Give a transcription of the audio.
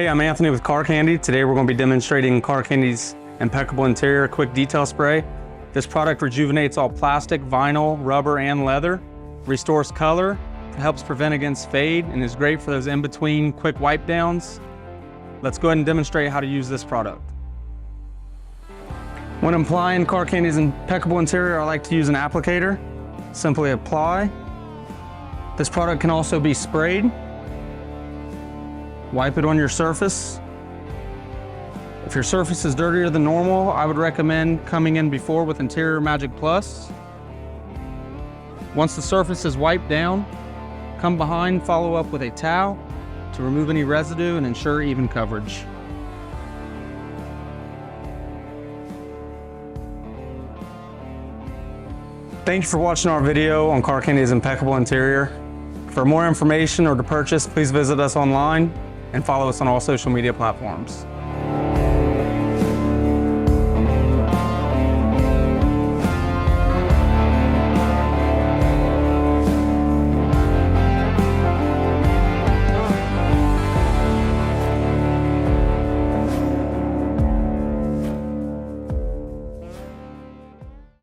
Hey, I'm Anthony with Car Candy. Today we're going to be demonstrating Car Candy's Impeccable Interior Quick Detail Spray. This product rejuvenates all plastic, vinyl, rubber, and leather, restores color, helps prevent against fade, and is great for those in-between quick wipe downs. Let's go ahead and demonstrate how to use this product. When applying Car Candy's Impeccable Interior, I like to use an applicator. Simply apply. This product can also be sprayed. Wipe it on your surface. If your surface is dirtier than normal, I would recommend coming in before with Interior Magic Plus. Once the surface is wiped down, come behind, follow up with a towel to remove any residue and ensure even coverage. Thank you for watching our video on Car Candy's Impeccable Interior. For more information or to purchase, please visit us online and follow us on all social media platforms.